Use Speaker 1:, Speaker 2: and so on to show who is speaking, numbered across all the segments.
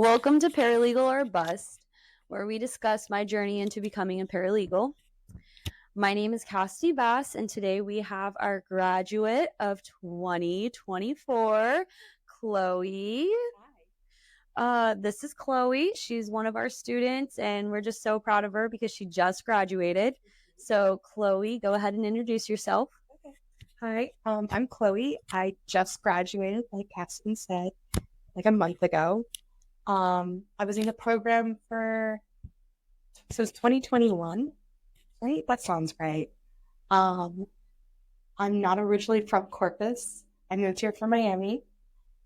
Speaker 1: Welcome to Paralegal or Bust, where we discuss my journey into becoming a paralegal. My name is Cassidy Bass, and today we have our graduate of 2024, Chloe.
Speaker 2: Hi.
Speaker 1: This is Chloe. She's one of our students, and we're just so proud of her because she just graduated. So, Chloe, go ahead and introduce yourself.
Speaker 2: Okay. Hi, I'm Chloe. I just graduated, like Cassidy said, like a month ago. I was in the program since 2021, right? That sounds right. I'm not originally from Corpus. I moved here from Miami,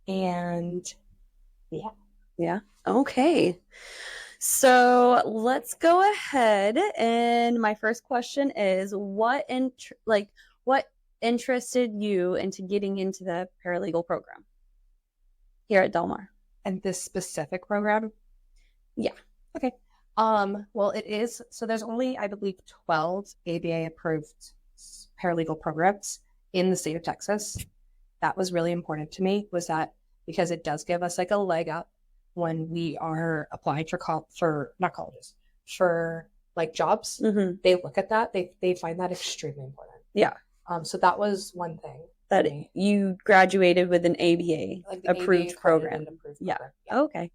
Speaker 2: and
Speaker 1: Yeah. Okay. So let's go ahead. And my first question is, what interested you into getting into the paralegal program here at Del Mar?
Speaker 2: and this specific program.
Speaker 1: Yeah.
Speaker 2: Okay. Well, it is, so there's only, I believe, 12 ABA approved paralegal programs in the state of Texas. That was really important to me, was that because it does give us like a leg up when we are applying for not colleges, for like jobs.
Speaker 1: Mm-hmm.
Speaker 2: They look at that. They find that extremely important.
Speaker 1: Yeah.
Speaker 2: So that was one thing.
Speaker 1: That you graduated with an ABA
Speaker 2: Like the
Speaker 1: approved
Speaker 2: ABA
Speaker 1: program.
Speaker 2: Approved
Speaker 1: Yeah.
Speaker 2: program. Yeah.
Speaker 1: Okay.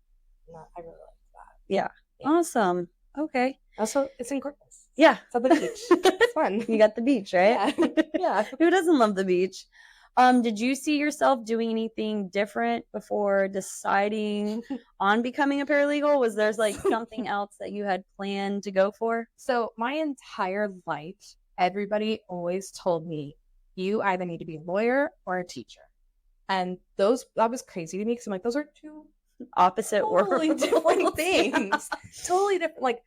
Speaker 2: I really like that.
Speaker 1: Yeah.
Speaker 2: Yeah.
Speaker 1: Awesome. Okay.
Speaker 2: Also, it's in Corpus.
Speaker 1: Yeah.
Speaker 2: It's at the beach. It's fun.
Speaker 1: You got the beach, right?
Speaker 2: Yeah. Yeah.
Speaker 1: Who doesn't love the beach? Did you see yourself doing anything different before deciding on becoming a paralegal? Was there like something else that you had planned to go for?
Speaker 2: So my entire life, everybody always told me, you either need to be a lawyer or a teacher. And that was crazy to me because I'm like, those are two
Speaker 1: Opposite
Speaker 2: totally
Speaker 1: worlds.
Speaker 2: different things. Totally different, like,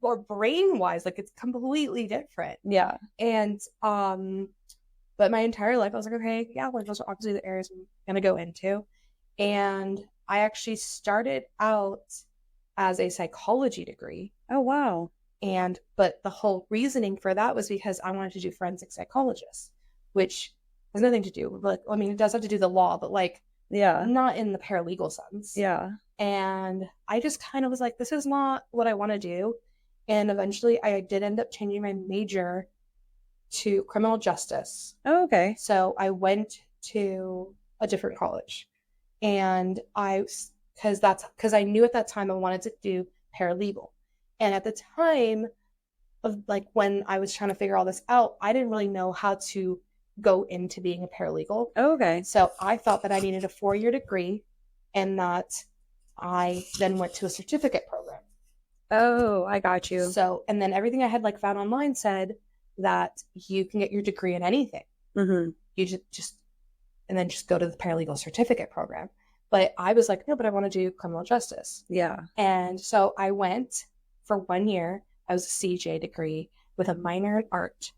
Speaker 2: or brain wise, like it's completely different.
Speaker 1: Yeah.
Speaker 2: And but my entire life I was like, okay, yeah, like those are obviously the areas I'm gonna go into. And I actually started out as a psychology degree.
Speaker 1: Oh wow.
Speaker 2: But the whole reasoning for that was because I wanted to do forensic psychologist, which has nothing to do with, like, I mean, it does have to do the law, but like,
Speaker 1: yeah,
Speaker 2: not in the paralegal sense.
Speaker 1: Yeah.
Speaker 2: And I just kind of was like, this is not what I want to do. And eventually I did end up changing my major to criminal justice.
Speaker 1: Oh, okay.
Speaker 2: So I went to a different college, and because I knew at that time I wanted to do paralegal. And at the time of like when I was trying to figure all this out, I didn't really know how to go into being a paralegal.
Speaker 1: Oh, okay.
Speaker 2: So I thought that I needed a 4-year degree, and that I then went to a certificate program.
Speaker 1: Oh, I got you.
Speaker 2: So, and then everything I had like found online said that you can get your degree in anything.
Speaker 1: Mm-hmm.
Speaker 2: You and then just go to the paralegal certificate program. But I was like, no, but I want to do criminal justice.
Speaker 1: Yeah.
Speaker 2: And so I went for 1 year. I was a CJ degree with a minor in art.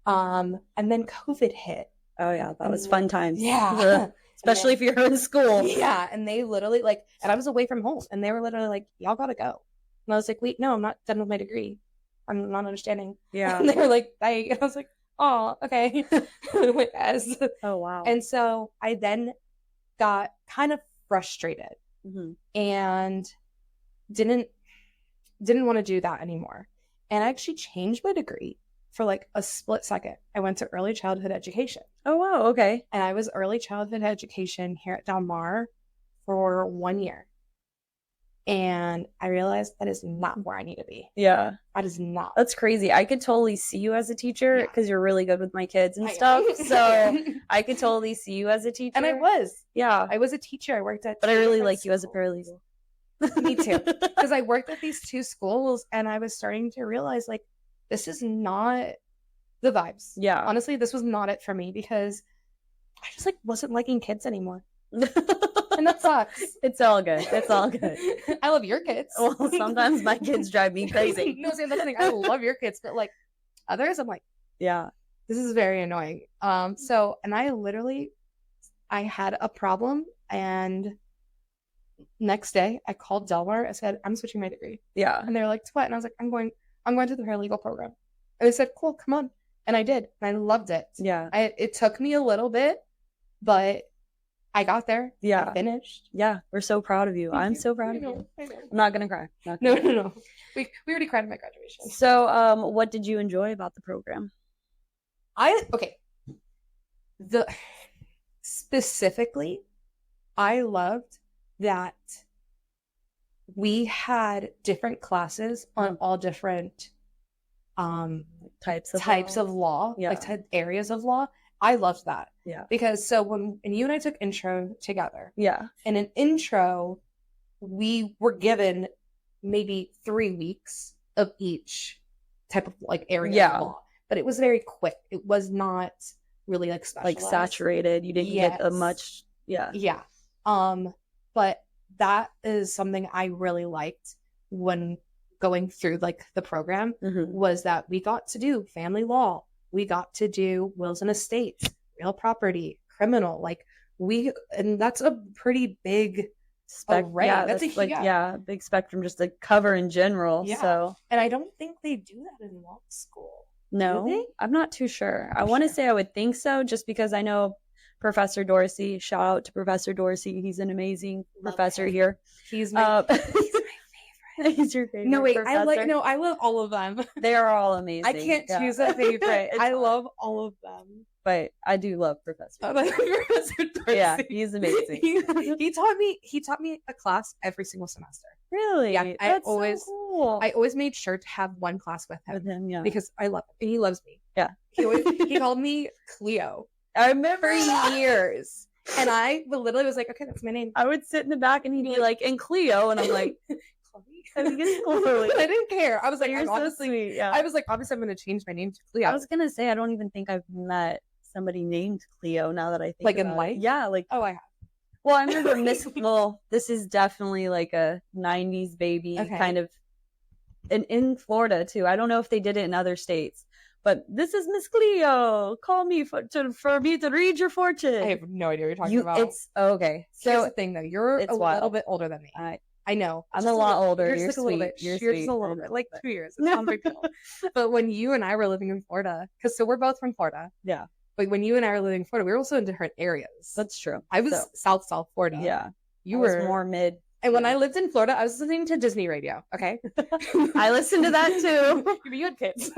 Speaker 2: And then COVID hit.
Speaker 1: Oh yeah, that was fun times.
Speaker 2: Yeah.
Speaker 1: Especially if you're in school.
Speaker 2: Yeah. And they literally and I was away from home, and they were literally like, y'all gotta go. And I was like, wait, no, I'm not done with my degree. I'm not understanding.
Speaker 1: Yeah.
Speaker 2: And they were like, I was like, oh, okay. Yes.
Speaker 1: Oh wow.
Speaker 2: And so I then got kind of frustrated,
Speaker 1: mm-hmm.
Speaker 2: and didn't want to do that anymore. And I actually changed my degree for like a split second. I went to early childhood education.
Speaker 1: Oh wow, okay.
Speaker 2: And I was early childhood education here at Del Mar for 1 year. And I realized that is not where I need to be.
Speaker 1: Yeah.
Speaker 2: That is not.
Speaker 1: That's crazy. I could totally see you as a teacher because you're really good with my kids and
Speaker 2: I
Speaker 1: stuff.
Speaker 2: am.
Speaker 1: So I could totally see you as a teacher.
Speaker 2: And I was.
Speaker 1: Yeah.
Speaker 2: I was a teacher. I worked at
Speaker 1: But I really like you as a paralegal.
Speaker 2: Me too. Because I worked at these two schools, and I was starting to realize, like, this is not the vibes.
Speaker 1: Yeah.
Speaker 2: Honestly, this was not it for me, because I just, like, wasn't liking kids anymore. And that sucks.
Speaker 1: It's all good. It's all good.
Speaker 2: I love your kids.
Speaker 1: Well, sometimes my kids drive me crazy.
Speaker 2: No, see, that's the thing. I love your kids, but like others, I'm like,
Speaker 1: yeah,
Speaker 2: this is very annoying. So, and I had a problem, and next day I called Del Mar. I said, I'm switching my degree.
Speaker 1: Yeah.
Speaker 2: And they're like, to what? And I was like, I'm going to the paralegal program. And they said, cool, come on. And I did. And I loved it.
Speaker 1: Yeah.
Speaker 2: It took me a little bit, but I got there.
Speaker 1: Yeah.
Speaker 2: I finished.
Speaker 1: Yeah. We're so proud of you. I'm so proud of you.
Speaker 2: I know.
Speaker 1: I'm not going to cry.
Speaker 2: No. We already cried at my graduation.
Speaker 1: So, what did you enjoy about the program?
Speaker 2: Specifically, I loved that we had different classes on all different
Speaker 1: types
Speaker 2: of law,
Speaker 1: Yeah.
Speaker 2: like areas of law. I loved that.
Speaker 1: Yeah.
Speaker 2: Because when you and I took intro together.
Speaker 1: Yeah.
Speaker 2: In an intro, we were given maybe 3 weeks of each type of like area of law. But it was very quick. It was not really like specialized.
Speaker 1: Like saturated. You didn't get a much. Yeah.
Speaker 2: Yeah. But that is something I really liked when going through like the program was that we got to do family law. We got to do wills and estates, real property, criminal. And that's a pretty big array.
Speaker 1: Yeah, that's big spectrum just to cover in general. Yeah. So,
Speaker 2: and I don't think they do that in law school.
Speaker 1: No, I'm not too sure. I want to say I would think so, just because I know Professor Dorsey. Shout out to Professor Dorsey. He's an amazing professor here.
Speaker 2: He's my favorite.
Speaker 1: He's your favorite.
Speaker 2: No, wait,
Speaker 1: professor.
Speaker 2: I love all of them.
Speaker 1: They are all amazing.
Speaker 2: I can't choose a favorite. I love all of them.
Speaker 1: But I do love Professor.
Speaker 2: Professor Dorsey.
Speaker 1: Yeah, he's amazing.
Speaker 2: He taught me a class every single semester.
Speaker 1: Really?
Speaker 2: Yeah,
Speaker 1: That's so cool.
Speaker 2: I always made sure to have one class with him.
Speaker 1: Yeah.
Speaker 2: Because I love him. And he loves me.
Speaker 1: Yeah.
Speaker 2: He called me Cleo.
Speaker 1: I remember
Speaker 2: years. And I literally was like, okay, that's my name.
Speaker 1: I would sit in the back and he'd be like, and Cleo, and I'm like,
Speaker 2: I didn't care. I was like,
Speaker 1: you're so sweet. Yeah.
Speaker 2: I was like, obviously I'm going to change my name to Cleo.
Speaker 1: I was going to say, I don't even think I've met somebody named Cleo now that I think
Speaker 2: like
Speaker 1: about
Speaker 2: in life?
Speaker 1: It. Yeah, like
Speaker 2: I have.
Speaker 1: Well, I remember this is definitely like a 90s baby kind of in Florida too. I don't know if they did it in other states, but this is Miss Cleo. Call me for me to read your fortune.
Speaker 2: I have no idea what you're talking about.
Speaker 1: It's okay. So
Speaker 2: here's the thing though, you're a little bit older than me. I know.
Speaker 1: I'm a lot older. You're
Speaker 2: just a little bit. You're just a little bit, like 2 years. It's not a big deal. But when you and I were living in Florida, so we're both from Florida.
Speaker 1: Yeah.
Speaker 2: But when you and I were living in Florida, we were also in different areas.
Speaker 1: That's true.
Speaker 2: I was South Florida.
Speaker 1: Yeah.
Speaker 2: You
Speaker 1: were more mid.
Speaker 2: And when I lived in Florida, I was listening to Disney radio. Okay.
Speaker 1: I listened to that too.
Speaker 2: You had kids.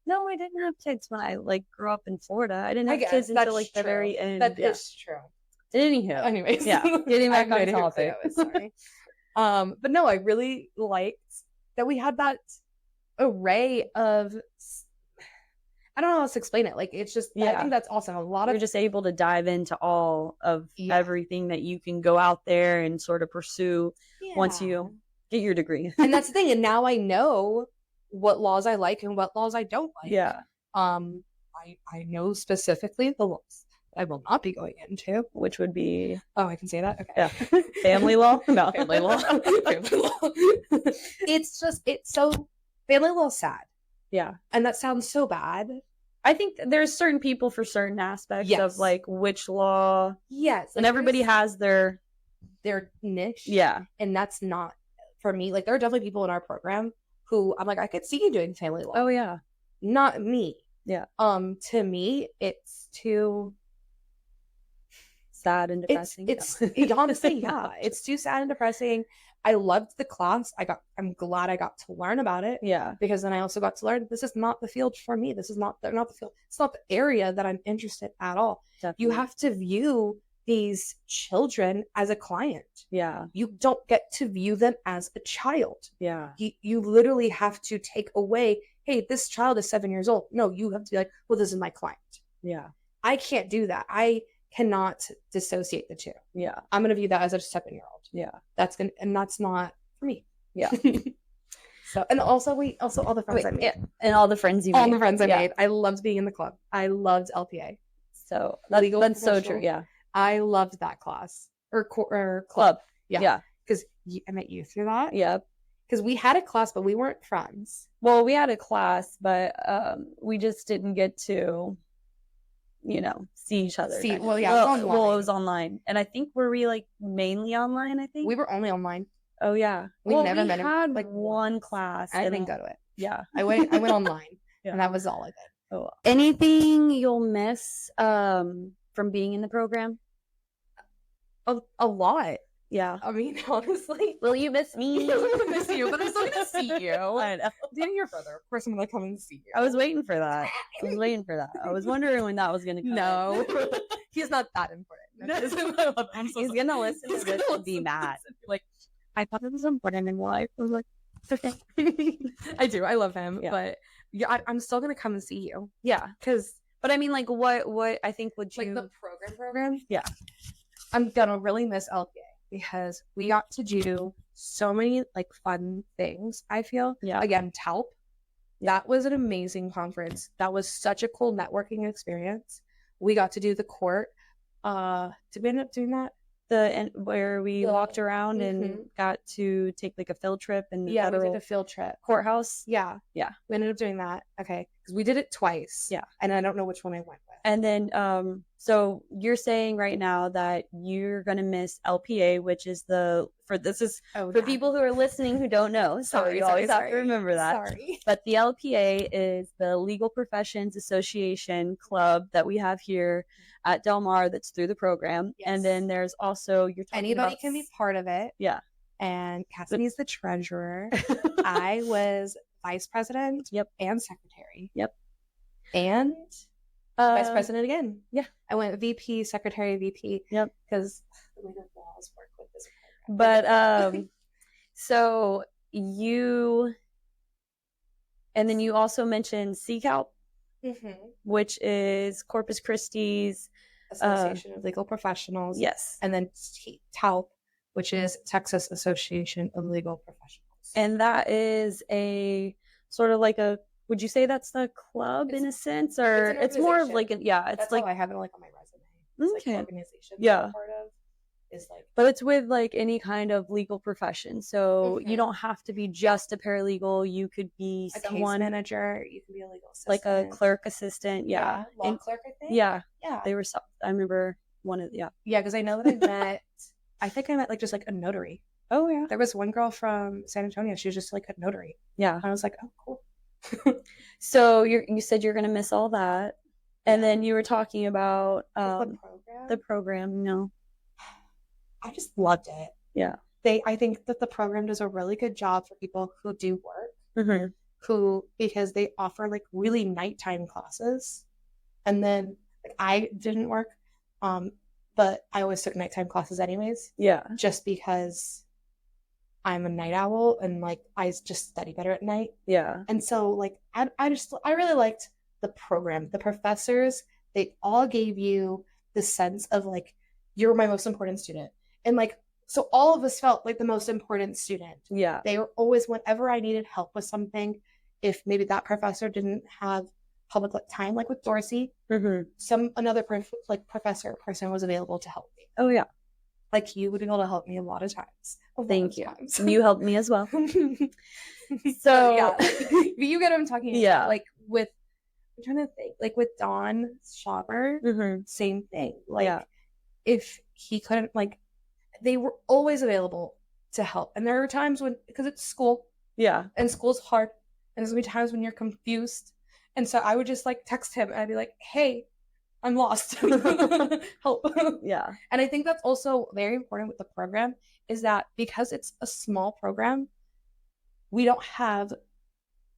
Speaker 1: No, I didn't have kids when I grew up in Florida. I didn't have kids until the very end.
Speaker 2: That is true.
Speaker 1: Anywho.
Speaker 2: Anyways.
Speaker 1: Yeah. Getting back on topic.
Speaker 2: Sorry. But no, I really liked that we had that array of, I don't know how to explain it. Like, it's just, I think that's awesome. You're
Speaker 1: just able to dive into all of everything that you can go out there and sort of pursue once you get your degree.
Speaker 2: And that's the thing. And now I know what laws I like and what laws I don't like.
Speaker 1: Yeah.
Speaker 2: I know specifically the laws I will not be going into,
Speaker 1: which would be,
Speaker 2: I can say that. Okay.
Speaker 1: Yeah. Family law? No.
Speaker 2: Family law. Family law. Family law is sad.
Speaker 1: Yeah.
Speaker 2: And that sounds so bad.
Speaker 1: I think there's certain people for certain aspects of like which law.
Speaker 2: Yes.
Speaker 1: And everybody has their
Speaker 2: niche.
Speaker 1: Yeah.
Speaker 2: And that's not for me. Like, there are definitely people in our program who I'm like, I could see you doing family law.
Speaker 1: Oh yeah.
Speaker 2: Not me.
Speaker 1: Yeah.
Speaker 2: To me, it's too
Speaker 1: sad and depressing.
Speaker 2: It's honestly, yeah. It's too sad and depressing. I loved the class. I'm glad I got to learn about it.
Speaker 1: Yeah.
Speaker 2: Because then I also got to learn this is not the field for me. They're not the field. It's not the area that I'm interested at all.
Speaker 1: Definitely.
Speaker 2: You have to view these children as a client.
Speaker 1: Yeah.
Speaker 2: You don't get to view them as a child.
Speaker 1: Yeah.
Speaker 2: You literally have to take away, hey, this child is 7 years old. No, you have to be like, well, this is my client.
Speaker 1: Yeah.
Speaker 2: I can't do that. I cannot dissociate the two.
Speaker 1: Yeah.
Speaker 2: I'm going to view that as a 7-year-old.
Speaker 1: Yeah.
Speaker 2: That's not for me.
Speaker 1: Yeah.
Speaker 2: So, and also all the friends I made.
Speaker 1: Yeah. And all the friends you made.
Speaker 2: All the friends I made. I loved being in the club. I loved LPA.
Speaker 1: So that's so true. Yeah.
Speaker 2: I loved that class or club.
Speaker 1: Yeah.
Speaker 2: Because I met you through that.
Speaker 1: Yeah.
Speaker 2: Because we had a class, but we weren't friends.
Speaker 1: Well, we had a class, but we just didn't get to, see each other.
Speaker 2: It was
Speaker 1: online. And I think, were we like mainly online, I think?
Speaker 2: We were only online.
Speaker 1: Oh, yeah.
Speaker 2: We never met him.
Speaker 1: Had like one class.
Speaker 2: I didn't go to it.
Speaker 1: Yeah.
Speaker 2: I went online. And that was all I did.
Speaker 1: Oh. Anything you'll miss from being in the program?
Speaker 2: a lot.
Speaker 1: Yeah.
Speaker 2: I mean, honestly.
Speaker 1: Will you miss me?
Speaker 2: I'm gonna miss you, but I'm still gonna see you.
Speaker 1: I know.
Speaker 2: Dating your brother. Of course I'm gonna come and see you.
Speaker 1: I was waiting for that. I was wondering when that was going to come.
Speaker 2: No. He's not that important. I'm so
Speaker 1: He's
Speaker 2: sorry.
Speaker 1: going to listen
Speaker 2: He's
Speaker 1: to this
Speaker 2: gonna
Speaker 1: and be
Speaker 2: listen to
Speaker 1: mad.
Speaker 2: this and be like, I thought this was important in life. I was like, it's okay. I do. I love him.
Speaker 1: Yeah.
Speaker 2: But yeah, I'm still gonna come and see you.
Speaker 1: Yeah.
Speaker 2: Because
Speaker 1: But I mean, like, what I think would you...
Speaker 2: like the program.
Speaker 1: Yeah.
Speaker 2: I'm gonna really miss LPA because we got to do so many like fun things. I feel.
Speaker 1: Yeah.
Speaker 2: Again, TALP. That was an amazing conference. That was such a cool networking experience. We got to do the court. Did we end up doing that?
Speaker 1: Where we walked around and got to take like a field trip in the
Speaker 2: we
Speaker 1: federal
Speaker 2: did a field trip.
Speaker 1: courthouse.
Speaker 2: Yeah.
Speaker 1: Yeah.
Speaker 2: We ended up doing that. Okay. Because we did it twice.
Speaker 1: Yeah.
Speaker 2: And I don't know which one I went with.
Speaker 1: And then, so you're saying right now that you're going to miss LPA, which is for people who are listening who don't know. So you always have to remember that.
Speaker 2: Sorry.
Speaker 1: But the LPA is the Legal Professions Association club that we have here at Del Mar that's through the program.
Speaker 2: Yes.
Speaker 1: And then there's also, you're talking
Speaker 2: anybody
Speaker 1: about...
Speaker 2: can be part of it.
Speaker 1: Yeah.
Speaker 2: And Cassidy's the treasurer. I was vice president.
Speaker 1: Yep.
Speaker 2: And secretary.
Speaker 1: Yep.
Speaker 2: And vice president again.
Speaker 1: Yeah.
Speaker 2: I went VP, secretary, VP.
Speaker 1: Yep.
Speaker 2: Because the way the laws work with this
Speaker 1: But
Speaker 2: program.
Speaker 1: so you, and then you also mentioned CCALP, which is Corpus Christi's
Speaker 2: Association of Legal Professionals.
Speaker 1: Yes.
Speaker 2: And then TALP, which is Texas Association of Legal Professionals.
Speaker 1: And that is a sort of like a... Would you say that's the club in a sense, or it's more of like it's
Speaker 2: that's
Speaker 1: like
Speaker 2: how I have it like on my resume. It's
Speaker 1: okay.
Speaker 2: like organization.
Speaker 1: Yeah.
Speaker 2: Part of is like,
Speaker 1: but it's with like any kind of legal profession, so you don't have to be just a paralegal. You could be
Speaker 2: a
Speaker 1: someone
Speaker 2: case manager. You can be a legal assistant,
Speaker 1: like a clerk assistant. Yeah,
Speaker 2: law clerk. I think.
Speaker 1: Yeah,
Speaker 2: yeah.
Speaker 1: They were. I remember one of
Speaker 2: because I know that I met. I think I met like just like a notary.
Speaker 1: Oh yeah.
Speaker 2: There was one girl from San Antonio. She was just like a notary.
Speaker 1: Yeah.
Speaker 2: I was like, oh cool.
Speaker 1: So you said you're gonna miss all that, and then you were talking about the program. No,
Speaker 2: I just loved it.
Speaker 1: Yeah,
Speaker 2: I think that the program does a really good job for people who do work, because they offer like really nighttime classes, and then like, I didn't work, but I always took nighttime classes anyways.
Speaker 1: Yeah,
Speaker 2: just because I'm a night owl and like I just study better at night.
Speaker 1: Yeah.
Speaker 2: And so like I really liked the program. The professors, they all gave you the sense of like you're my most important student. And like so all of us felt like the most important student.
Speaker 1: Yeah.
Speaker 2: They were always, whenever I needed help with something, if maybe that professor didn't have public time, like with Dorsey, another professor person was available to help me.
Speaker 1: Oh yeah.
Speaker 2: Like you would be able to help me a lot of times.
Speaker 1: Thank you. You helped me as well.
Speaker 2: So yeah, you get what I'm talking about.
Speaker 1: Yeah.
Speaker 2: Like I'm trying to think, like with Don Schauber, same thing. Like if he couldn't, like they were always available to help. And there are times when, because it's school. Yeah. And school's hard. And there's gonna be times when you're confused. And so I would just like text him and I'd be like, hey, I'm lost. Help.
Speaker 1: Yeah.
Speaker 2: And I think that's also very important with the program is that because it's a small program, we don't have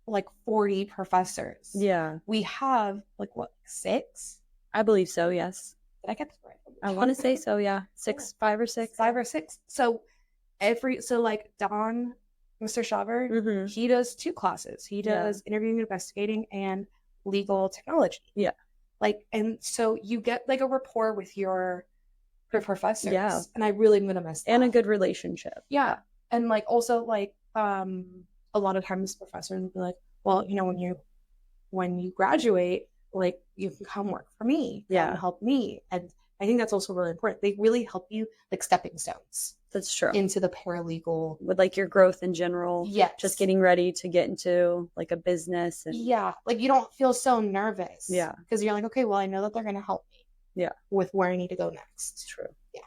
Speaker 2: like 40 professors.
Speaker 1: Yeah.
Speaker 2: We have like what, 6?
Speaker 1: I believe so, yes.
Speaker 2: Did I get this right?
Speaker 1: I want to say so, yeah. 5 or 6.
Speaker 2: 5 or 6. So like Don, Mr. Schauber, he does 2 classes. He does interviewing and investigating and legal technology.
Speaker 1: Yeah.
Speaker 2: Like, and so you get like a rapport with your professors.
Speaker 1: Yeah.
Speaker 2: And I really am going to miss that.
Speaker 1: And a good relationship.
Speaker 2: Yeah. And like also like a lot of times professors will be like, well, you know, when you graduate, like you can come work for me. Come help me. And I think that's also really important. They really help you like stepping stones.
Speaker 1: That's true.
Speaker 2: Into the paralegal.
Speaker 1: With like your growth in general.
Speaker 2: Yes.
Speaker 1: Just getting ready to get into like a business. And...
Speaker 2: Yeah. Like you don't feel so nervous.
Speaker 1: Yeah.
Speaker 2: Because you're like, okay, well, I know that they're going to help me.
Speaker 1: Yeah.
Speaker 2: With where I need to go next.
Speaker 1: True.
Speaker 2: Yeah.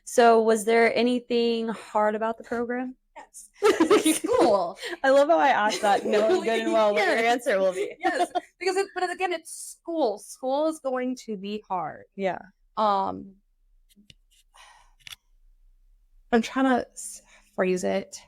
Speaker 1: So was there anything hard about the program?
Speaker 2: Yes. It's school.
Speaker 1: I love how I asked that knowing good and well what your answer will be.
Speaker 2: Yes. Because but again, it's school. School is going to be hard.
Speaker 1: Yeah.
Speaker 2: I'm trying to phrase it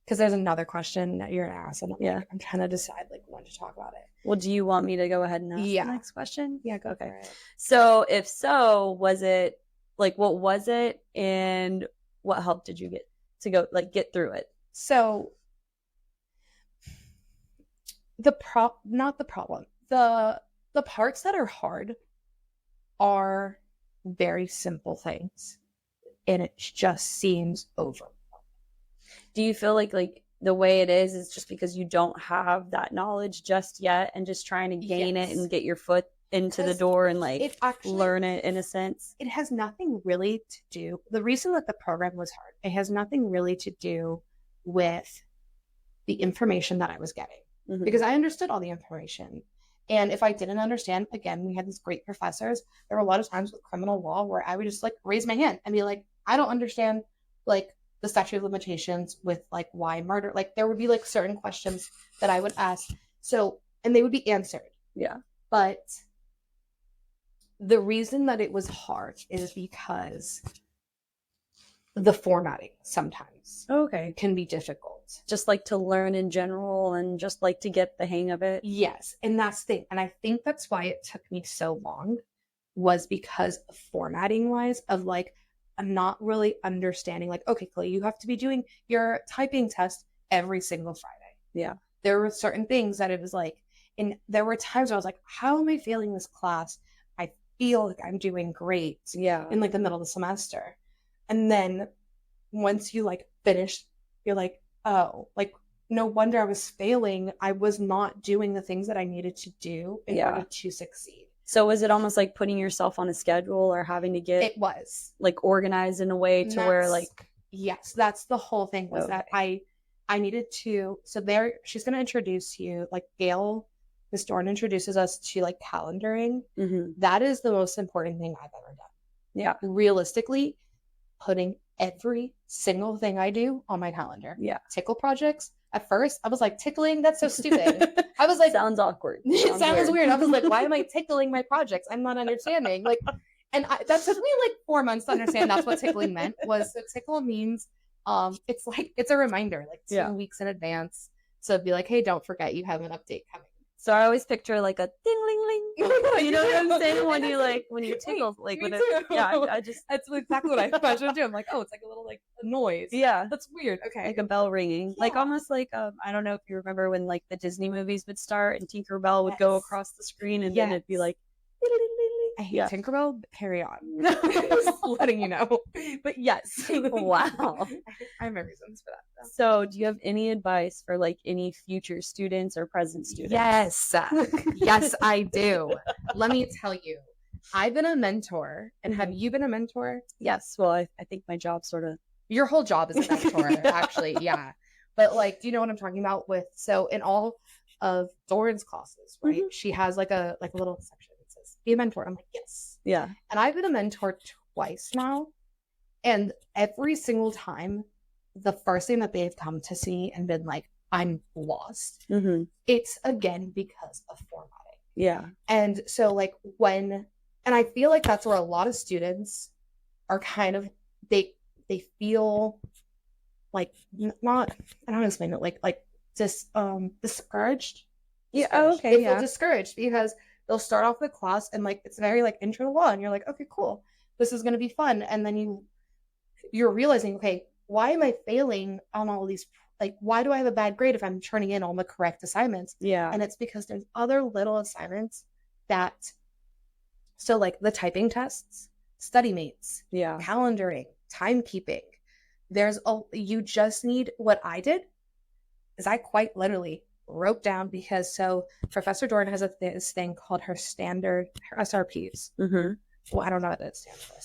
Speaker 2: because there's another question that you're gonna ask, and I'm trying to decide like when to talk about it.
Speaker 1: Well, do you want me to go ahead and ask the next question?
Speaker 2: Yeah, go for it.
Speaker 1: So if so, was it like, what was it, and what help did you get to get through it?
Speaker 2: So the parts that are hard are very simple things, and it just seems over.
Speaker 1: Do you feel like the way it is just because you don't have that knowledge just yet and just trying to gain it and get your foot into the door and learn it in a sense?
Speaker 2: It has nothing really to do. The reason that the program was hard, it has nothing really to do with the information that I was getting, because I understood all the information. And if I didn't understand, again, we had these great professors. There were a lot of times with criminal law where I would just raise my hand and be like, I don't understand the statute of limitations with why murder. There would be certain questions that I would ask. So, and they would be answered.
Speaker 1: Yeah.
Speaker 2: But the reason that it was hard is because the formatting sometimes can be difficult.
Speaker 1: Just to learn in general and just to get the hang of it.
Speaker 2: Yes. And that's the thing. And I think that's why it took me so long, was because of formatting wise of I'm not really understanding okay, Clay, you have to be doing your typing test every single Friday.
Speaker 1: Yeah.
Speaker 2: There were certain things that it was and there were times where I was like, how am I failing this class? I feel like I'm doing great.
Speaker 1: Yeah.
Speaker 2: In the middle of the semester. And then once you finish, you're oh, no wonder I was failing. I was not doing the things that I needed to do in order to succeed.
Speaker 1: So was it almost like putting yourself on a schedule or having to get
Speaker 2: it was
Speaker 1: organized in a way to where
Speaker 2: yes, that's the whole thing, was that I needed to. So there, she's going to introduce you, Gail, Miss Dorn introduces us to calendaring. That is the most important thing I've ever done.
Speaker 1: Yeah.
Speaker 2: Realistically, putting every single thing I do on my calendar.
Speaker 1: Yeah.
Speaker 2: Tickle projects. At first, I was tickling? That's so stupid. I was
Speaker 1: sounds awkward.
Speaker 2: It sounds weird. I was why am I tickling my projects? I'm not understanding. And that took me 4 months to understand that's what tickling meant. Was a tickle means, it's it's a reminder, 2 weeks in advance. So it'd be hey, don't forget you have an update coming.
Speaker 1: So I always picture a ding ling ling. You know what I'm saying? When you tickle with it. Yeah, I just
Speaker 2: that's exactly what I imagined too. I'm oh, it's a little noise.
Speaker 1: Yeah.
Speaker 2: That's weird. Okay.
Speaker 1: A bell ringing.
Speaker 2: Yeah.
Speaker 1: Almost I don't know if you remember when the Disney movies would start and Tinkerbell would go across the screen and then it'd be
Speaker 2: I hate Tinkerbell, but carry on. Just letting you know. But yes.
Speaker 1: Wow.
Speaker 2: I have my reasons for that. Though.
Speaker 1: So do you have any advice for any future students or present students?
Speaker 2: Yes. Yes, I do. Let me tell you. I've been a mentor. And have you been a mentor?
Speaker 1: Yes. Well, I think my job sort of...
Speaker 2: Your whole job is a mentor, actually. Yeah. But do you know what I'm talking about with... So in all of Doran's classes, right? She has a little section. Be a mentor. I'm yes.
Speaker 1: Yeah. And
Speaker 2: I've been a mentor twice now. And every single time, the first thing that they've come to see and been I'm lost. It's again because of formatting.
Speaker 1: Yeah.
Speaker 2: And so and I feel that's where a lot of students are kind of, they feel not, I don't know how to explain it, just discouraged.
Speaker 1: Yeah. Oh, okay.
Speaker 2: They feel discouraged because they'll start off the class and it's very intro to law, and you're okay, cool, this is going to be fun. And then you're realizing, okay, why am I failing on all these, why do I have a bad grade if I'm turning in all the correct assignments?
Speaker 1: Yeah.
Speaker 2: And it's because there's other little assignments that, so the typing tests, study mates, calendaring, timekeeping, you just need, what I did is I quite literally wrote down, because Professor Dorn has this thing called her SRPs. Well, I don't know what that stands for.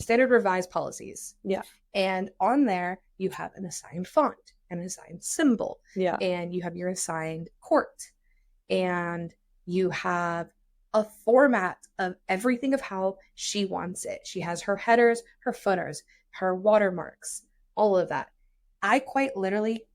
Speaker 2: Standard revised policies.
Speaker 1: Yeah.
Speaker 2: And on there you have an assigned font, an assigned symbol.
Speaker 1: Yeah.
Speaker 2: And you have your assigned court, and you have a format of everything of how she wants it. She has her headers, her footers, her watermarks, all of that. I quite literally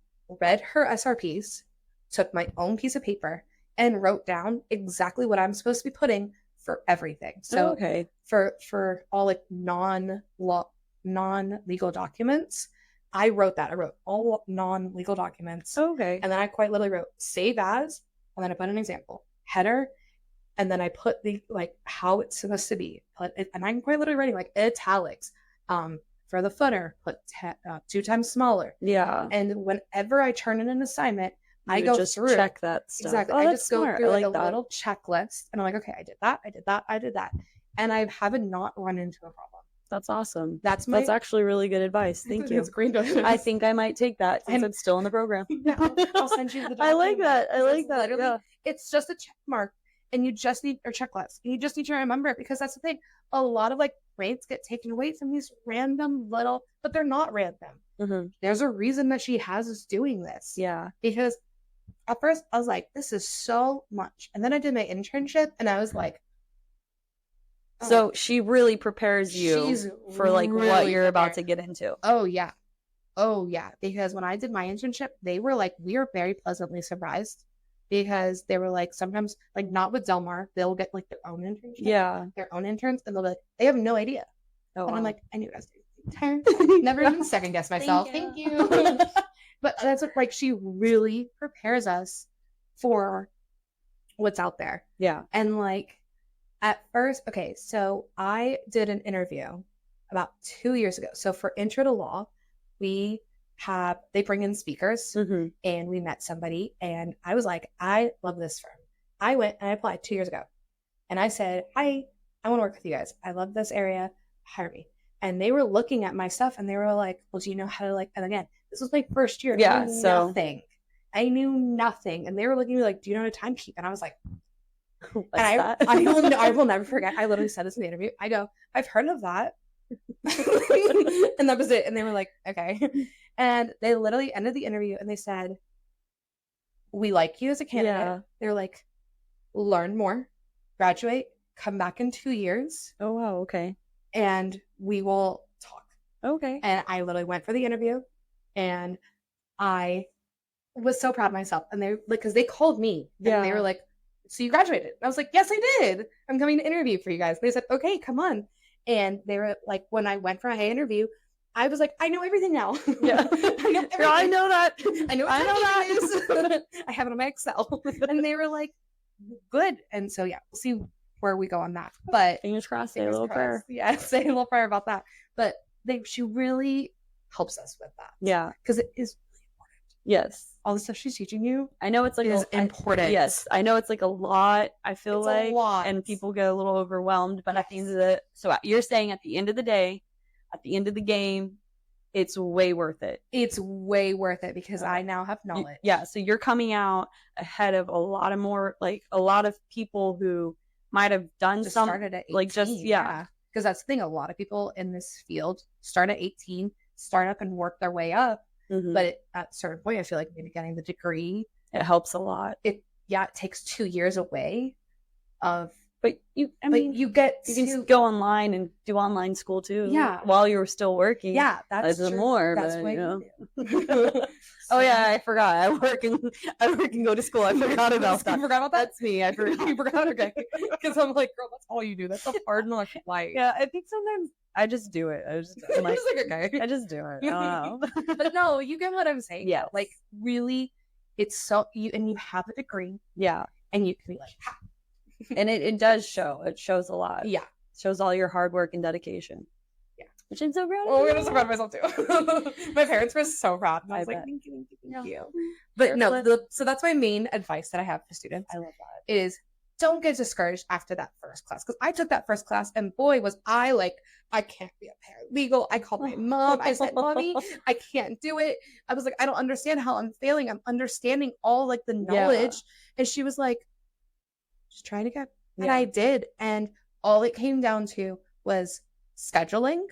Speaker 2: read her SRPs, took my own piece of paper, and wrote down exactly what I'm supposed to be putting for everything. So for all non-law non-legal documents. I wrote that. I wrote all non-legal documents.
Speaker 1: Okay.
Speaker 2: And then I quite literally wrote save as, and then I put an example, header, and then I put the like how it's supposed to be. And I'm quite literally writing like italics. For the footer, put 2 times smaller.
Speaker 1: Yeah.
Speaker 2: And whenever I turn in an assignment, I
Speaker 1: You
Speaker 2: go
Speaker 1: just
Speaker 2: through
Speaker 1: check that stuff.
Speaker 2: Exactly.
Speaker 1: Oh,
Speaker 2: I
Speaker 1: that's
Speaker 2: just go
Speaker 1: smart.
Speaker 2: through
Speaker 1: I
Speaker 2: like a
Speaker 1: that.
Speaker 2: little checklist, and I'm like, okay, I did that, I did that, I did that, and I haven't not run into a problem.
Speaker 1: That's awesome.
Speaker 2: That's
Speaker 1: actually really good advice. Thank you.
Speaker 2: It's green.
Speaker 1: I think I might take that since
Speaker 2: And-
Speaker 1: I'm still in the program.
Speaker 2: Yeah, I'll send you the.
Speaker 1: I like
Speaker 2: document.
Speaker 1: that. I like
Speaker 2: It's
Speaker 1: that.
Speaker 2: literally-
Speaker 1: Yeah.
Speaker 2: It's just a check mark, and you just need or checklist. And you just need to remember it, because that's the thing. A lot of like grades get taken away from these random little, but they're not random.
Speaker 1: Mm-hmm.
Speaker 2: There's a reason that she has us doing this.
Speaker 1: Yeah.
Speaker 2: Because at first I was like, this is so much, and then I did my internship, and I was like, oh,
Speaker 1: So she really prepares you
Speaker 2: she's
Speaker 1: for like what
Speaker 2: really
Speaker 1: you're about
Speaker 2: prepared.
Speaker 1: to get into.
Speaker 2: Oh yeah. Because when I did my internship, they were like, we are very pleasantly surprised, because they were like, sometimes like not with Delmar, they'll get like their own internship,
Speaker 1: Yeah.
Speaker 2: their own interns, and they'll be like, they have no idea.
Speaker 1: Oh,
Speaker 2: And I'm
Speaker 1: wow.
Speaker 2: like, I knew it was never even second guess myself. Thank you. But that's what, like, she really prepares us for what's out there.
Speaker 1: Yeah.
Speaker 2: And like at first, okay, so I did an interview about 2 years ago. So for Intro to Law, they bring in speakers,
Speaker 1: Mm-hmm.
Speaker 2: and we met somebody, and I was like, I love this firm. I went and I applied 2 years ago, and I said, hi, I want to work with you guys. I love this area. Hire me. And they were looking at my stuff, and they were like, well, do you know how to like, and again, this was my first year.
Speaker 1: Yeah,
Speaker 2: I knew
Speaker 1: so-
Speaker 2: nothing. I knew nothing. And they were looking at me like, do you know how to timekeep? And I was like,
Speaker 1: What's
Speaker 2: and
Speaker 1: that?
Speaker 2: I will never forget. I literally said this in the interview. I go, I've heard of that. And that was it. And they were like, okay. And they literally ended the interview, and they said, we like you as a candidate.
Speaker 1: Yeah.
Speaker 2: They're like, learn more, graduate, come back in 2 years,
Speaker 1: Oh wow. Okay.
Speaker 2: and we will talk.
Speaker 1: Okay.
Speaker 2: And I literally went for the interview, and I was so proud of myself. And they like, because they called me, and
Speaker 1: Yeah.
Speaker 2: they were like, so you graduated? And I was like, yes, I did. I'm coming to interview for you guys. They said, okay, come on. And they were like, when I went for my interview, I was like, I know everything now.
Speaker 1: Yeah.
Speaker 2: I know everything.
Speaker 1: I know that.
Speaker 2: I know what
Speaker 1: I know
Speaker 2: that is. I have it on my Excel. And they were like, good. And so yeah, we'll see where we go on that. But
Speaker 1: Fingers crossed. Say a
Speaker 2: fingers
Speaker 1: little prayer.
Speaker 2: crossed. Yeah, say a little prayer about that. But she really helps us with that.
Speaker 1: Yeah.
Speaker 2: Because it is
Speaker 1: Yes.
Speaker 2: all the stuff she's teaching you
Speaker 1: I know it's like
Speaker 2: is important.
Speaker 1: yes, I know it's like a lot. I feel
Speaker 2: It's
Speaker 1: like,
Speaker 2: a lot.
Speaker 1: and people get a little overwhelmed. But at the end of the, so you're saying at the end of the day, at the end of the game, it's way worth it.
Speaker 2: It's way worth it, because I now have knowledge.
Speaker 1: Yeah. So you're coming out ahead of a lot of people who might have done
Speaker 2: Just
Speaker 1: some
Speaker 2: started at 18.
Speaker 1: like just yeah.
Speaker 2: Because that's the thing. A lot of people in this field start at 18, start up and work their way up.
Speaker 1: Mhm.
Speaker 2: But at a certain point, I feel like maybe getting the degree,
Speaker 1: It helps a lot.
Speaker 2: it takes 2 years away of,
Speaker 1: But you, I mean,
Speaker 2: but you get
Speaker 1: you can
Speaker 2: to,
Speaker 1: go online and do online school too.
Speaker 2: Yeah.
Speaker 1: While you're still working.
Speaker 2: yeah, that's
Speaker 1: That's
Speaker 2: true.
Speaker 1: more,
Speaker 2: That's
Speaker 1: but,
Speaker 2: what
Speaker 1: you know.
Speaker 2: you do.
Speaker 1: Oh yeah, I forgot. I work and go to school. I forgot about that.
Speaker 2: You forgot about that?
Speaker 1: That's me. I forgot.
Speaker 2: You forgot? Okay. Because I'm like, girl, that's all you do. That's the hard in life.
Speaker 1: Yeah, I think sometimes I just do it. I'm like,
Speaker 2: Just like, okay.
Speaker 1: I just do it. I don't know.
Speaker 2: But no, you get what I'm saying.
Speaker 1: Yes.
Speaker 2: Like, really, it's so, and you have a degree,
Speaker 1: Yeah,
Speaker 2: and you can be like, ha.
Speaker 1: and it does show. It shows a lot.
Speaker 2: Yeah.
Speaker 1: It shows all your hard work and dedication.
Speaker 2: Yeah.
Speaker 1: Which I'm so proud of.
Speaker 2: Oh,
Speaker 1: you.
Speaker 2: I'm so proud of myself too. My parents were so proud. And I was
Speaker 1: I
Speaker 2: like,
Speaker 1: bet.
Speaker 2: thank you, thank
Speaker 1: Yeah.
Speaker 2: you. But
Speaker 1: Sure,
Speaker 2: no,
Speaker 1: flip.
Speaker 2: so that's my main advice that I have for students
Speaker 1: I love that.
Speaker 2: is don't get discouraged after that first class. Because I took that first class, and boy, was I like, I can't be a paralegal. I called my mom. I said, Mommy, I can't do it. I was like, I don't understand how I'm failing. I'm understanding all like the knowledge. And she was like, just try it again. And
Speaker 1: Yeah.
Speaker 2: I did. And all it came down to was scheduling.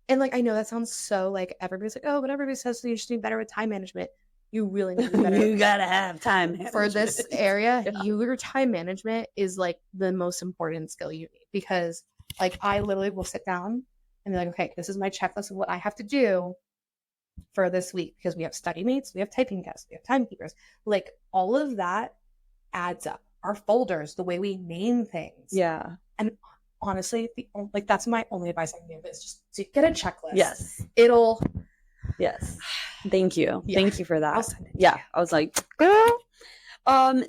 Speaker 2: And like, I know that sounds so like, everybody's like, oh, but everybody says you just need better with time management. You really need to be better.
Speaker 1: You gotta have time
Speaker 2: For this
Speaker 1: management.
Speaker 2: area,
Speaker 1: Yeah.
Speaker 2: your time management is like the most important skill you need, because like I literally will sit down and be like, okay, this is my checklist of what I have to do for this week, because we have study mates, we have typing tests, we have timekeepers, like all of that adds up. Our folders, the way we name things,
Speaker 1: Yeah.
Speaker 2: honestly, that's my only advice I can give is just to get a checklist.
Speaker 1: Yes.
Speaker 2: It'll.
Speaker 1: Yes. Thank you.
Speaker 2: Yeah.
Speaker 1: Thank you for that.
Speaker 2: I'll send it to
Speaker 1: Yeah.
Speaker 2: you.
Speaker 1: I was like, girl.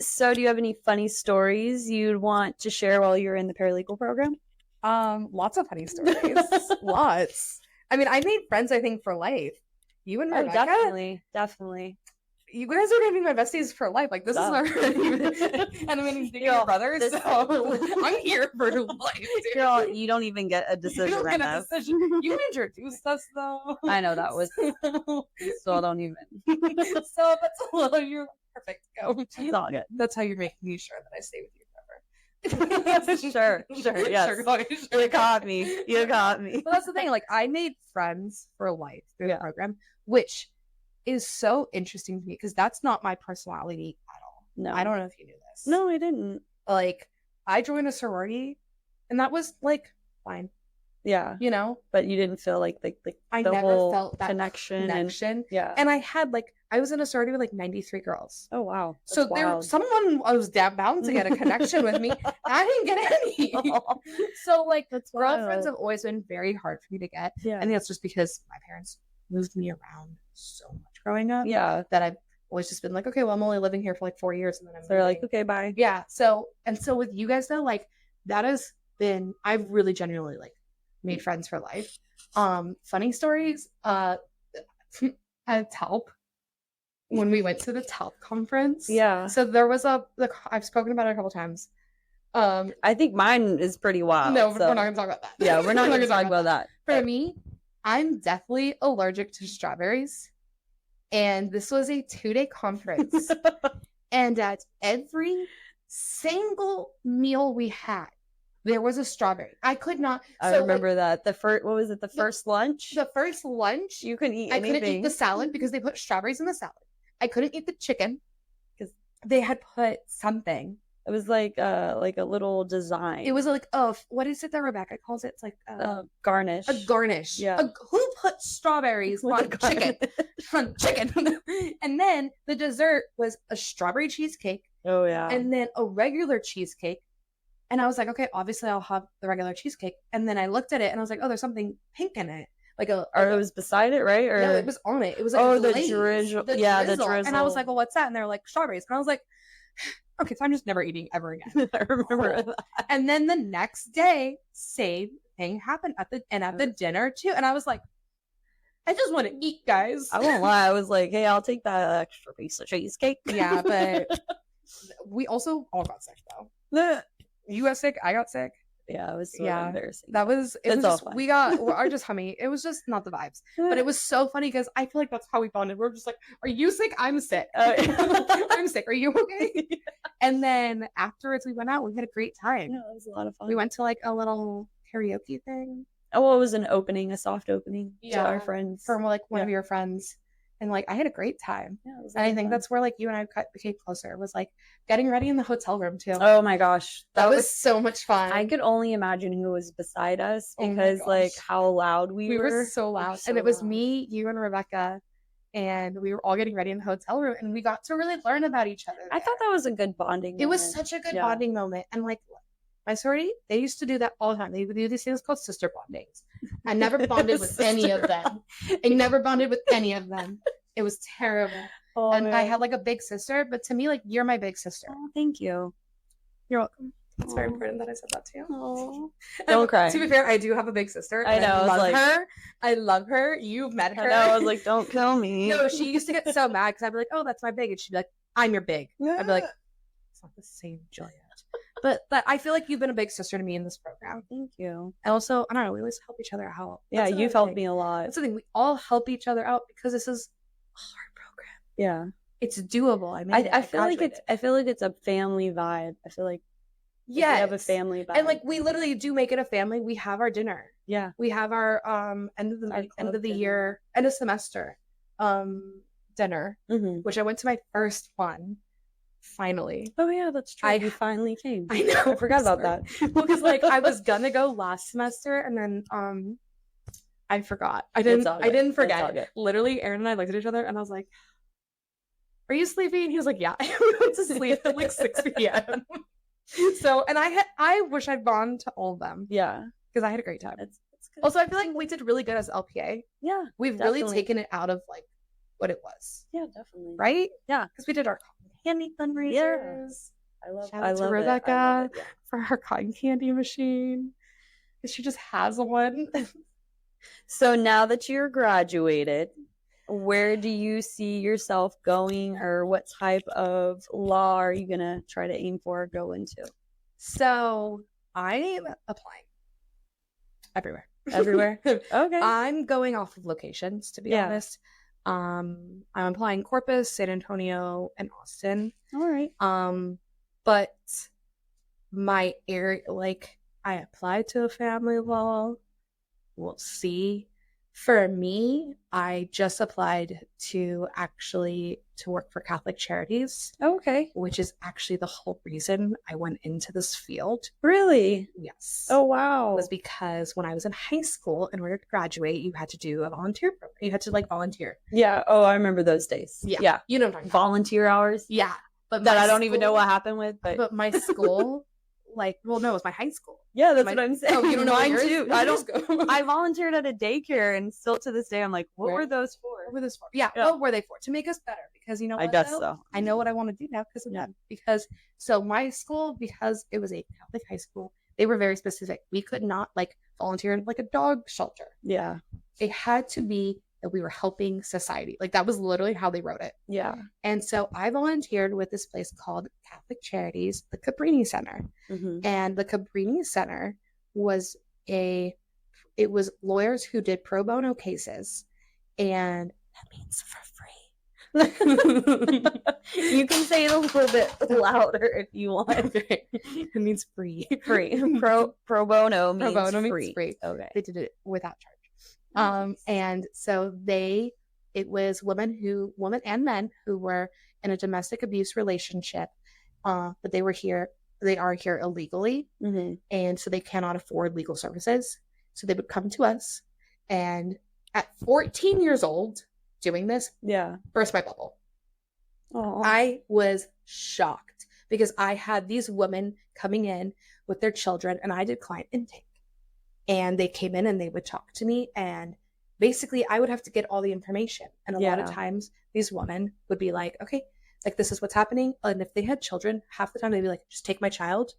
Speaker 1: So do you have any funny stories you'd want to share while you're in the paralegal program?
Speaker 2: Lots of funny stories. Lots. I mean, I made friends, I think, for life. You and Rebecca.
Speaker 1: Definitely.
Speaker 2: You guys are gonna be my besties for life. Like, this is our and I'm gonna be your brothers. So I'm here for life, dude.
Speaker 1: Girl, you don't even get a decision
Speaker 2: You
Speaker 1: right
Speaker 2: get a
Speaker 1: now.
Speaker 2: decision. You introduced us though.
Speaker 1: I know that was so I don't even.
Speaker 2: So that's a little. You're perfect. Go.
Speaker 1: It's all good.
Speaker 2: That's how you're making me sure that I stay with you
Speaker 1: Sure, yes.
Speaker 2: Sure.
Speaker 1: You got me. You got me.
Speaker 2: But that's the thing. Like, I made friends for life through the program, which is so interesting to me because that's not my personality at all.
Speaker 1: No,
Speaker 2: I don't know if you knew this.
Speaker 1: No, I didn't.
Speaker 2: Like, I joined a sorority, and that was like fine.
Speaker 1: Yeah,
Speaker 2: you know,
Speaker 1: but you didn't feel like
Speaker 2: I
Speaker 1: the
Speaker 2: never
Speaker 1: whole
Speaker 2: felt that
Speaker 1: connection.
Speaker 2: And I had I was in a sorority with 93 girls.
Speaker 1: Oh wow! That's
Speaker 2: so
Speaker 1: wild.
Speaker 2: Someone was bound to get a connection with me. I didn't get any. So
Speaker 1: that's
Speaker 2: girlfriends have always been very hard for me to get.
Speaker 1: Yeah,
Speaker 2: and that's just because my parents moved me around so much growing up.
Speaker 1: Yeah,
Speaker 2: that I've always just been like, okay, well, I'm only living here for 4 years, and then
Speaker 1: they're like, okay, bye.
Speaker 2: Yeah. So with you guys though, that has been, I've really genuinely made friends for life. Funny stories. At TELP, when we went to the TELP conference.
Speaker 1: Yeah.
Speaker 2: So there was I've spoken about it a couple times.
Speaker 1: I think mine is pretty wild.
Speaker 2: No, we're not going to talk about that.
Speaker 1: Yeah, we're not going to talk about that.
Speaker 2: For me, I'm deathly allergic to strawberries. And this was a 2-day conference. And at every single meal we had, there was a strawberry. I could not.
Speaker 1: I remember that. What was it? The first lunch?
Speaker 2: The first lunch.
Speaker 1: You couldn't eat anything.
Speaker 2: I couldn't eat the salad because they put strawberries in the salad. I couldn't eat the chicken because they had put something.
Speaker 1: It was like a little design.
Speaker 2: It was what is it that Rebecca calls it? It's like
Speaker 1: garnish.
Speaker 2: A garnish.
Speaker 1: Yeah.
Speaker 2: Who put strawberries on chicken? On chicken. And then the dessert was a strawberry cheesecake.
Speaker 1: Oh yeah.
Speaker 2: And then a regular cheesecake. And I was like, okay, obviously I'll have the regular cheesecake. And then I looked at it and I was like, oh, there's something pink in it. Or
Speaker 1: it was beside it, right? Or
Speaker 2: no, it was on it. It was
Speaker 1: the drizzle. Yeah, the drizzle.
Speaker 2: And I was like, well, what's that? And they're like, strawberries. And I was like, okay, so I'm just never eating ever again.
Speaker 1: I remember that.
Speaker 2: And then the next day, same thing happened at the dinner too. And I was like, I just want to eat, guys.
Speaker 1: I won't lie. I was like, hey, I'll take that extra piece of cheesecake.
Speaker 2: Yeah, but we also all got sick though. You got sick. I got sick.
Speaker 1: Yeah, it was so embarrassing.
Speaker 2: That was it. Was just, we are just hummy. It was just not the vibes, but it was so funny because I feel like that's how we bonded. We're just like, are you sick? I'm sick. I'm sick. Are you okay? And then afterwards, we went out. We had a great time.
Speaker 1: Yeah, it was a lot of fun.
Speaker 2: We went to a little karaoke thing.
Speaker 1: Oh, well, it was a soft opening to our friends
Speaker 2: from one of your friends. And I had a great time. Yeah, and I think that's where you and I became closer. Was getting ready in the hotel room too.
Speaker 1: Oh my gosh,
Speaker 2: that was so much fun.
Speaker 1: I could only imagine who was beside us because how loud we were.
Speaker 2: We were so loud, and it was me, you, and Rebecca, and we were all getting ready in the hotel room, and we got to really learn about each other.
Speaker 1: I thought that was a good bonding moment.
Speaker 2: It was such a good bonding moment, and my sorority, they used to do that all the time. They would do these things called sister bondings. I never bonded with any of them. It was terrible. Oh, and man. I had a big sister, but to me, you're my big sister.
Speaker 1: Oh, thank you.
Speaker 2: You're welcome. It's very important that I said that to you.
Speaker 1: Oh, don't cry.
Speaker 2: To be fair, I do have a big sister.
Speaker 1: I know.
Speaker 2: I love her. I love her. You've met her.
Speaker 1: I know. I was like, don't kill me.
Speaker 2: No, she used to get so mad because I'd be like, oh, that's my big. And she'd be like, I'm your big. I'd be like, it's not the same, Juliet. But I feel like you've been a big sister to me in this program.
Speaker 1: Thank you.
Speaker 2: And also, I don't know, we always help each other out.
Speaker 1: Yeah, you've helped me a lot.
Speaker 2: That's the thing. We all help each other out because this is a hard program.
Speaker 1: Yeah.
Speaker 2: It's doable.
Speaker 1: I feel like it's a family vibe. I feel like we have a family vibe.
Speaker 2: And we literally do make it a family. We have our dinner.
Speaker 1: Yeah.
Speaker 2: We have our end of the year, end of semester dinner, which I went to my first one. Finally.
Speaker 1: Oh yeah, that's true. You finally came.
Speaker 2: I know.
Speaker 1: I forgot about that.
Speaker 2: Well, because I was gonna go last semester and then I forgot. I didn't forget. Literally, Aaron and I looked at each other and I was like, "Are you sleepy?" And he was like, "Yeah." We went to sleep at 6 p.m. So, and I wish I'd gone to all of them
Speaker 1: Yeah.
Speaker 2: because I had a great time.
Speaker 1: That's good.
Speaker 2: Also, I feel like we did really good as LPA.
Speaker 1: Yeah.
Speaker 2: We've
Speaker 1: definitely.
Speaker 2: really taken it out of like what it was.
Speaker 1: Yeah, definitely.
Speaker 2: Right?
Speaker 1: Yeah.
Speaker 2: Because we did our cotton candy fundraisers.
Speaker 1: I
Speaker 2: Shout out to
Speaker 1: love
Speaker 2: Rebecca
Speaker 1: it. Yeah.
Speaker 2: for her cotton candy machine. Because she just has one.
Speaker 1: So now that you're graduated, where do you see yourself going, or what type of law are you going to try to aim for or go into?
Speaker 2: So I'm applying everywhere.
Speaker 1: Everywhere? Okay.
Speaker 2: I'm going off of locations, to be honest. I'm applying Corpus, San Antonio, and Austin.
Speaker 1: All right.
Speaker 2: But my area, like, I applied to a family law. We'll see. For me, I just applied to work for Catholic Charities,
Speaker 1: Okay.
Speaker 2: which is actually the whole reason I went into this field.
Speaker 1: Really?
Speaker 2: Yes.
Speaker 1: Oh, wow.
Speaker 2: Was because when I was in high school, in order to graduate, you had to do a volunteer program. You had to like volunteer.
Speaker 1: Yeah. Oh, I remember those days. Yeah.
Speaker 2: You know what I'm talking about.
Speaker 1: Volunteer hours.
Speaker 2: Yeah. But
Speaker 1: that I don't even know what happened with,
Speaker 2: but my school, like, well, no, it was my high school.
Speaker 1: Yeah, that's what I'm saying.
Speaker 2: Oh, you don't know
Speaker 1: mine
Speaker 2: yours?
Speaker 1: too. I don't. I volunteered at a daycare, and still to this day, I'm like, what were those for?
Speaker 2: What were those for? Yeah. What were they for? To make us better, because you know what,
Speaker 1: I guess so.
Speaker 2: I know what I want to do now because of them. Because so my school, because it was a Catholic high school, they were very specific. We could not like volunteer in like a dog shelter.
Speaker 1: Yeah.
Speaker 2: It had to be that we were helping society. Like that was literally how they wrote it.
Speaker 1: Yeah.
Speaker 2: And so I volunteered with this place called Catholic Charities, the Cabrini Center.
Speaker 1: Mm-hmm.
Speaker 2: And the Cabrini Center was it was lawyers who did pro bono cases, and that means for free.
Speaker 1: You can say it a little bit louder if you want.
Speaker 2: It means free.
Speaker 1: Free. Pro bono means free.
Speaker 2: Means free.
Speaker 1: Okay.
Speaker 2: They did it without charge. And so it was women and men who were in a domestic abuse relationship, but they are here illegally.
Speaker 1: Mm-hmm.
Speaker 2: And so they cannot afford legal services. So they would come to us, and at 14 years old doing this, burst my bubble.
Speaker 1: Aww.
Speaker 2: I was shocked because I had these women coming in with their children, and I did client intake. And they came in and they would talk to me, and basically I would have to get all the information. And a lot of times these women would be like, okay, like this is what's happening. And if they had children, half the time they'd be like, just take my child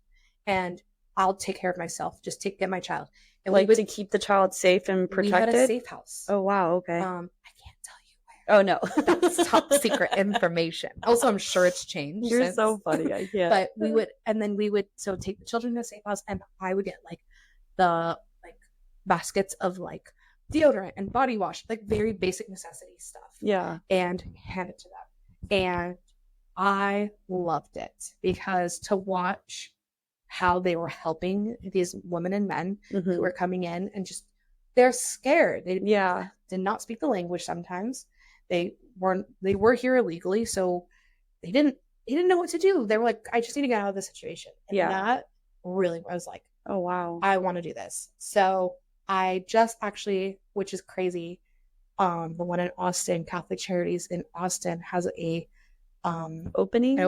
Speaker 2: and I'll take care of myself. Just get my child. And
Speaker 1: like to keep the child safe and protected?
Speaker 2: We had a safe house.
Speaker 1: Oh, wow. Okay.
Speaker 2: I can't tell you where.
Speaker 1: Oh, no.
Speaker 2: That's top secret information. Also, I'm sure it's changed.
Speaker 1: You're so funny. I can't.
Speaker 2: But we would take the children to a safe house, and I would get like the baskets of like deodorant and body wash, like very basic necessity stuff.
Speaker 1: Yeah.
Speaker 2: And hand it to them. And I loved it because to watch how they were helping these women and men who were coming in and just, they're scared. They did not speak the language sometimes. They were here illegally, so they didn't know what to do. They were like, I just need to get out of this situation. And that really was like,
Speaker 1: oh, wow,
Speaker 2: I want to do this. So I just actually, which is crazy, the one in Austin, Catholic Charities in Austin has a
Speaker 1: opening.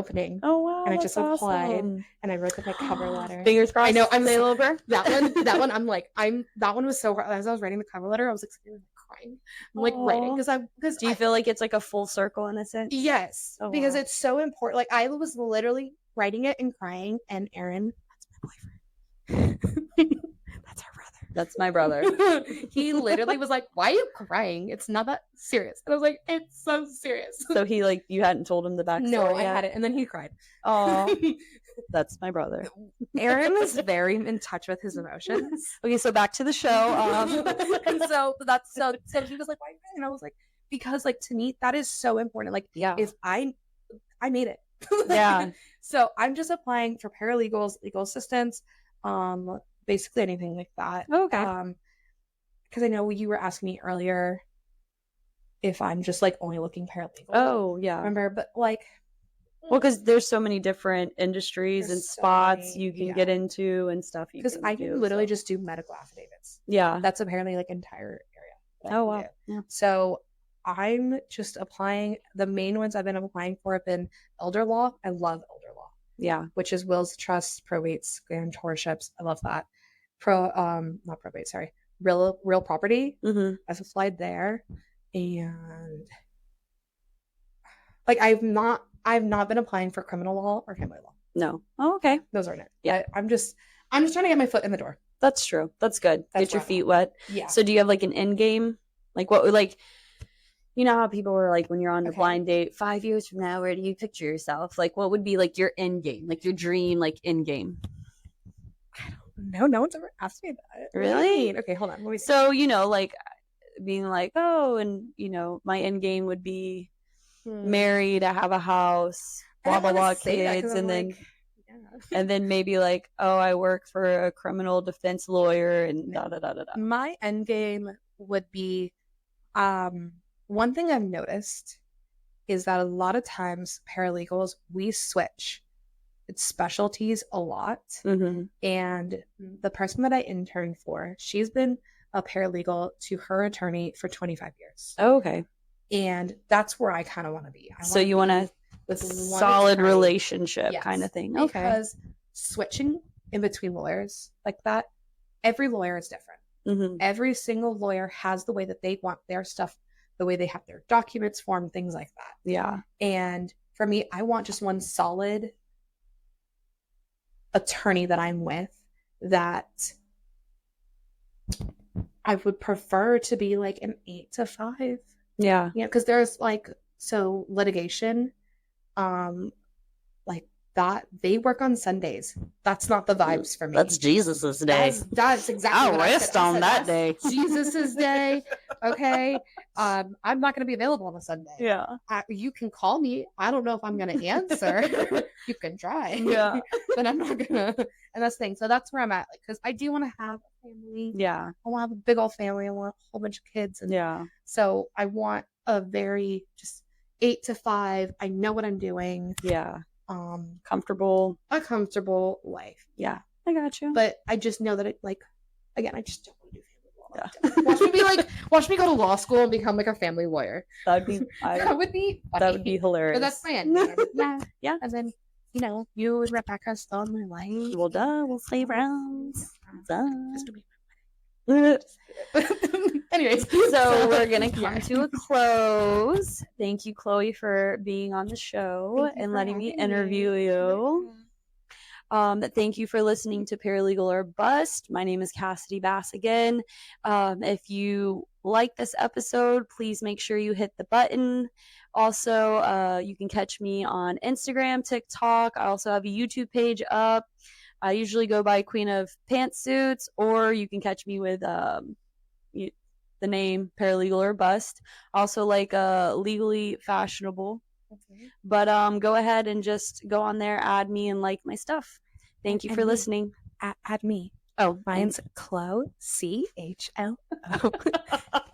Speaker 2: Oh wow!
Speaker 1: And
Speaker 2: I just applied,
Speaker 1: awesome.
Speaker 2: And I wrote my cover letter.
Speaker 1: Fingers crossed.
Speaker 2: I know. I'm
Speaker 1: say
Speaker 2: over that one. I'm like, that one was so hard. As I was writing the cover letter, I was like crying. I'm like writing because
Speaker 1: do you feel like it's like a full circle in a sense?
Speaker 2: Yes, because it's so important. Like I was literally writing it and crying, and Aaron, that's my boyfriend. That's my brother. He literally was like, why are you crying? It's not that serious. And I was like, it's so serious.
Speaker 1: So he you hadn't told him the backstory
Speaker 2: No,
Speaker 1: yet?
Speaker 2: I had it. And then he cried.
Speaker 1: Oh, that's my brother.
Speaker 2: Aaron was very in touch with his emotions.
Speaker 1: Okay, so back to the show.
Speaker 2: And so he was like, why? And I was like, because like to me, that is so important. Like, if I made it.
Speaker 1: Yeah.
Speaker 2: So I'm just applying for paralegals, legal assistants, basically anything like that.
Speaker 1: Okay.
Speaker 2: Because I know you were asking me earlier if I'm just like only looking paralegal.
Speaker 1: Oh, yeah.
Speaker 2: Remember, but like,
Speaker 1: well, because there's so many different industries and spots you can get into and stuff.
Speaker 2: Because I can literally just do medical affidavits.
Speaker 1: Yeah.
Speaker 2: That's apparently like entire area.
Speaker 1: Oh, wow. Yeah.
Speaker 2: So I'm just applying. The main ones I've been applying for have been elder law. I love elder law.
Speaker 1: Yeah.
Speaker 2: which is wills, trusts, probates, guarantorships. I love that. Not probate, sorry. Real property.
Speaker 1: Mm-hmm.
Speaker 2: I've applied there. And like I've not been applying for criminal law or family law.
Speaker 1: No. Oh, okay.
Speaker 2: Those aren't it.
Speaker 1: Yeah.
Speaker 2: I'm just trying to get my foot in the door.
Speaker 1: That's true. That's good.
Speaker 2: That's
Speaker 1: Get your
Speaker 2: where I'm
Speaker 1: feet
Speaker 2: at.
Speaker 1: wet.
Speaker 2: Yeah.
Speaker 1: So do you have like an end game? Like what like you know how people were like when you're on the
Speaker 2: Okay.
Speaker 1: blind date, 5 years from now, where do you picture yourself? Like what would be like your end game? Like your dream, like end game?
Speaker 2: No one's ever asked me that.
Speaker 1: Really?
Speaker 2: What do you mean? Okay, hold on. Let me see.
Speaker 1: So, you know, like being like, oh, and you know, my end game would be married, I have a house, blah blah blah, kids, and then and then maybe like, oh, I work for a criminal defense lawyer and da da da da da.
Speaker 2: My end game would be one thing I've noticed is that a lot of times paralegals, we switch specialties a lot.
Speaker 1: Mm-hmm.
Speaker 2: And the person that I interned for, she's been a paralegal to her attorney for 25 years.
Speaker 1: Oh, okay.
Speaker 2: And that's where I kind of want to be.
Speaker 1: So you want a
Speaker 2: with
Speaker 1: solid relationship kind of thing. Okay.
Speaker 2: Because switching in between lawyers like that, every lawyer is different.
Speaker 1: Mm-hmm.
Speaker 2: Every single lawyer has the way that they want their stuff, the way they have their documents formed, things like that.
Speaker 1: Yeah.
Speaker 2: And for me, I want just one solid attorney that I'm with that I would prefer to be like an 8 to 5.
Speaker 1: Yeah.
Speaker 2: Yeah, because there's like litigation, like that they work on Sundays. That's not the vibes for me.
Speaker 1: That's Jesus's day.
Speaker 2: That's exactly.
Speaker 1: I'll
Speaker 2: what I
Speaker 1: rest
Speaker 2: said. I
Speaker 1: on
Speaker 2: said,
Speaker 1: that
Speaker 2: "That's
Speaker 1: day."
Speaker 2: Jesus's day. Okay. I'm not going to be available on a Sunday.
Speaker 1: Yeah.
Speaker 2: You can call me. I don't know if I'm going to answer. You can try.
Speaker 1: Yeah.
Speaker 2: But I'm not gonna. And that's the thing. So that's where I'm at. Like, because I do want to have a family.
Speaker 1: Yeah.
Speaker 2: I want to have a big old family. I want a whole bunch of kids. And
Speaker 1: Yeah.
Speaker 2: so I want a very just 8 to 5. I know what I'm doing.
Speaker 1: Yeah.
Speaker 2: Comfortable. A comfortable life.
Speaker 1: Yeah. I got you.
Speaker 2: But I just know that I just don't want to do family law. Yeah. Watch me go to law school and become like a family lawyer.
Speaker 1: That would be
Speaker 2: funny.
Speaker 1: That would be hilarious.
Speaker 2: But that's my end. Yeah.
Speaker 1: Yeah.
Speaker 2: And then, you and Rebecca still in my life.
Speaker 1: Well, duh. We'll save rounds. Duh.
Speaker 2: Anyways,
Speaker 1: so we're gonna come to a close. Thank you, Chloe, for being on the show and letting me interview you. Thank you for listening to Paralegal or Bust. My name is Cassidy Bass again. If you like this episode, please make sure you hit the button. Also, you can catch me on Instagram, TikTok. I also have a YouTube page up. I usually go by Queen of Pantsuits, or you can catch me with the name Paralegal or Bust. Also like Legally Fashionable. Okay. But go ahead and just go on there, add me, and like my stuff. Thank you for listening.
Speaker 2: Add me.
Speaker 1: Oh,
Speaker 2: mine's Chloe, CHLO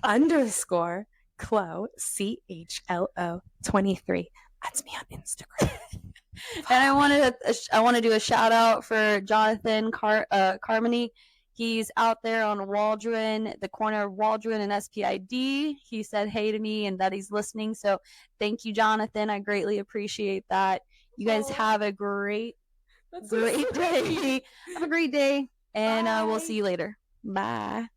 Speaker 2: _ Chloe, CHLO 23. That's me on Instagram.
Speaker 1: And I want to do a shout out for Jonathan Carmody. He's out there on Waldron, the corner of Waldron and SPID. He said hey to me and that he's listening. So thank you, Jonathan. I greatly appreciate that. You guys have a great day. Have a great day. And we'll see you later. Bye.